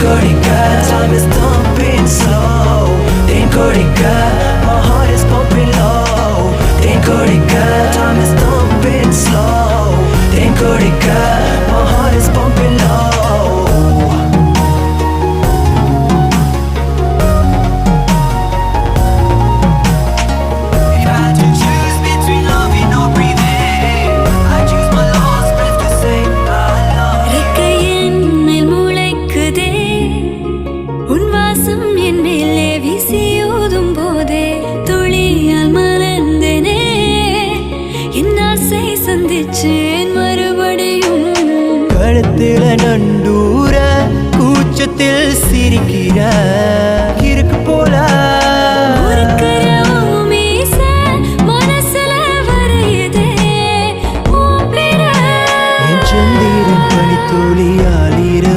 Kodika, time is thumping slow. Then Kodika, my heart is pumping low. Then Kodika, time is thumping slow. Then Kodika, my heart is pumping low. If I had to choose between loving or breathing, I choose my last breath to say I love you. ரெக்கையின் மேல் முளைக்குதே உன் வாசம் என் மேலே வீசியோதும் போதே துளியால் மலர்ந்தேனே என் ஆசை சந்திச்சேன் மறுபடியும் கழுத்துல நண்டூர கூச்சத்தில் சிரிக்கிற